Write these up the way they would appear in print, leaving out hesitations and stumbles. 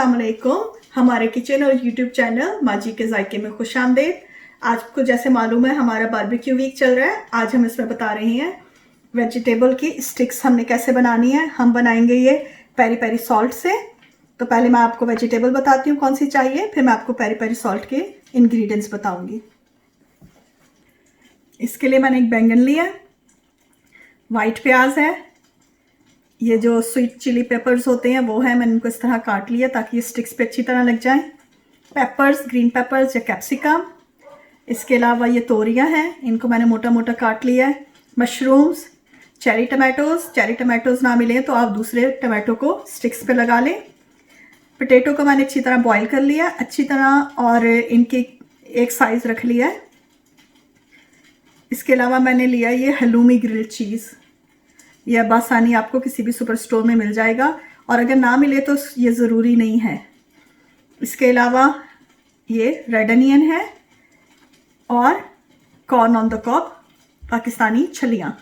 अस्सलाम वालेकुम। हमारे किचन और यूट्यूब चैनल माजी के जायके में खुश आमदेद। आपको जैसे मालूम है हमारा बारबेक्यू वीक चल रहा है। आज हम इसमें बता रहे हैं वेजिटेबल की स्टिक्स हमने कैसे बनानी है। हम बनाएंगे ये पेरी पेरी सॉल्ट से। तो पहले मैं आपको वेजिटेबल बताती हूँ कौन सी चाहिए, फिर मैं आपको पेरी पेरी सॉल्ट के इंग्रेडिएंट्स बताऊंगी। इसके लिए मैंने एक बैंगन लिया, वाइट प्याज है, ये जो स्वीट चिली पेपर्स होते हैं वो है, मैंने इनको इस तरह काट लिया ताकि ये स्टिक्स पे अच्छी तरह लग जाए। पेपर्स, ग्रीन पेपर्स या कैप्सिकम। इसके अलावा ये तोरियां हैं, इनको मैंने मोटा मोटा काट लिया है। मशरूम्स, चेरी टमाटोज़ ना मिले तो आप दूसरे टमाटो को स्टिक्स पे लगा लें। पोटैटो को मैंने अच्छी तरह बॉईल कर लिया अच्छी तरह और इनकी एक साइज़ रख लिया है। इसके अलावा मैंने लिया ये हलूमी ग्रिल्ड चीज़, यह बासानी आपको किसी भी सुपर स्टोर में मिल जाएगा और अगर ना मिले तो ये ज़रूरी नहीं है। इसके अलावा ये रेड अनियन है और corn on the cob, Pakistani छलियाँ।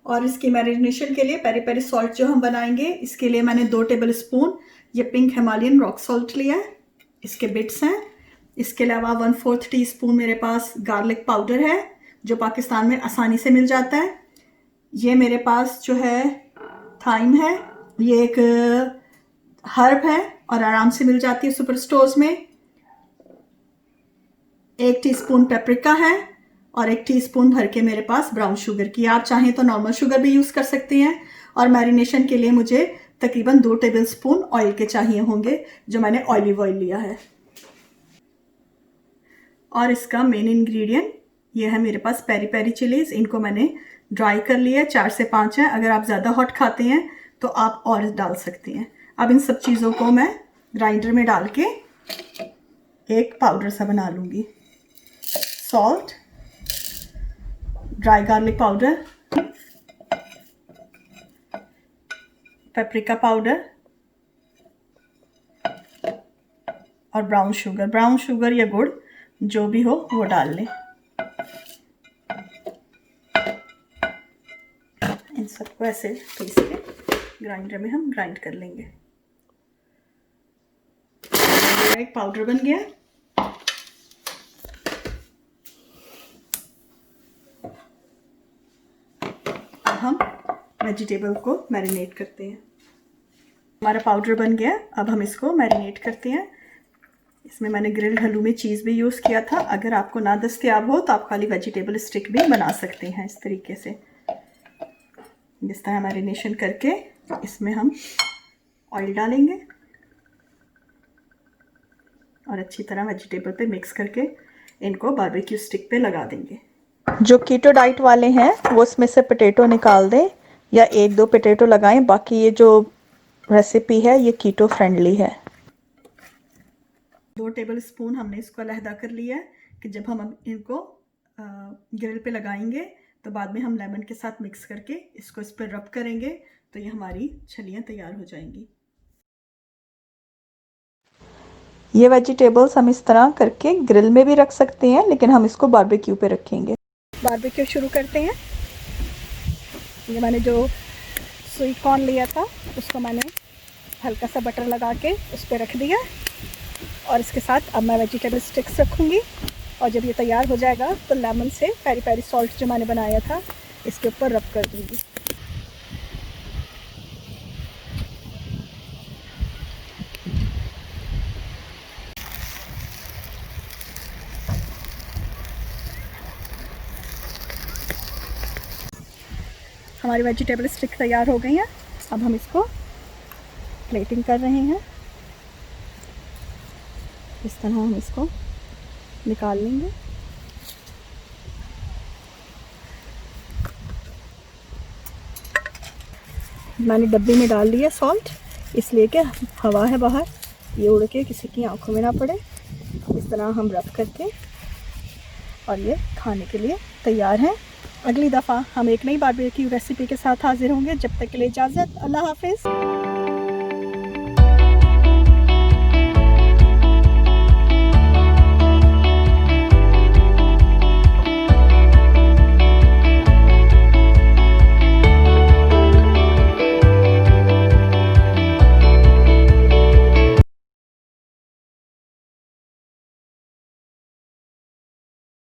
और इसकी मैरिनेशन के लिए पेरी पेरी सॉल्ट जो हम बनाएंगे, इसके लिए मैंने 2 टेबल स्पून ये पिंक हिमालयन रॉक सॉल्ट लिया है, इसके बिट्स हैं। इसके अलावा 1/4 टीस्पून मेरे पास गार्लिक पाउडर है जो पाकिस्तान में आसानी से मिल जाता है। ये मेरे पास जो है थाइम है, ये एक हर्ब है और आराम से मिल जाती है सुपर स्टोर्स में। 1 टीस्पून पेपरिका है और 1 टीस्पून भर के मेरे पास ब्राउन शुगर की। आप चाहें तो नॉर्मल शुगर भी यूज़ कर सकती हैं। और मैरिनेशन के लिए मुझे तकरीबन 2 टेबल स्पून ऑयल के चाहिए होंगे जो मैंने ऑलिव ऑयल लिया है। और इसका मेन इंग्रेडिएंट ये है मेरे पास पेरी पेरी चिलीज़। इनको मैंने ड्राई कर लिया, 4 से 5 हैं। अगर आप ज़्यादा हॉट खाते हैं तो आप और डाल सकती हैं। अब इन सब चीज़ों को मैं ग्राइंडर में डाल के एक पाउडर सा बना लूँगी। Salt, dry garlic powder, paprika powder और ब्राउन शुगर या गुड़ जो भी हो वो डाल लें। इन सबको ऐसे पीस के ग्राइंडर में हम ग्राइंड कर लेंगे। एक पाउडर बन गया। अब हम वेजिटेबल को मैरिनेट करते हैं। हमारा पाउडर बन गया, अब हम इसको मैरिनेट करते हैं। इसमें मैंने ग्रिल्ड हलूमी चीज़ भी यूज़ किया था। अगर आपको ना दस्तयाब हो तो आप खाली वेजिटेबल स्टिक भी बना सकते हैं इस तरीके से। जिस तरह मैरिनेशन करके इसमें हम ऑयल डालेंगे और अच्छी तरह वेजिटेबल पे मिक्स करके इनको बारबेक्यू स्टिक पे लगा देंगे। जो कीटो डाइट वाले हैं वो इसमें से पोटैटो निकाल दें या 1-2 पोटैटो लगाएं। बाकी ये जो रेसिपी है ये कीटो फ्रेंडली है। 2 टेबल स्पून हमने इसको अलहदा कर लिया है कि जब हम इनको ग्रिल पे लगाएंगे तो बाद में हम लेमन के साथ मिक्स करके इसको इस पर रब करेंगे तो ये हमारी छलियाँ तैयार हो जाएंगी। ये वेजिटेबल्स हम इस तरह करके ग्रिल में भी रख सकते हैं, लेकिन हम इसको बारबेक्यू पे रखेंगे। बारबेक्यू शुरू करते हैं। ये मैंने जो स्वीट कॉर्न लिया था उसको मैंने हल्का सा बटर लगा के उस पर रख दिया और इसके साथ अब मैं वेजिटेबल स्टिक्स रखूँगी और जब ये तैयार हो जाएगा तो लेमन से पेरी पेरी सॉल्ट जो मैंने बनाया था इसके ऊपर रब कर दूँगी। हमारी वेजिटेबल स्टिक तैयार हो गई हैं। अब हम इसको प्लेटिंग कर रहे हैं। इस तरह हम इसको निकाल लेंगे। मैंने डब्बे में डाल दिया सॉल्ट, इसलिए कि हवा है बाहर, ये उड़ के किसी की आंखों में ना पड़े। इस तरह हम रब करके और ये खाने के लिए तैयार हैं। अगली दफ़ा हम एक नई बारबेक्यू रेसिपी के साथ हाजिर होंगे। जब तक के लिए इजाज़त, अल्लाह हाफिज़।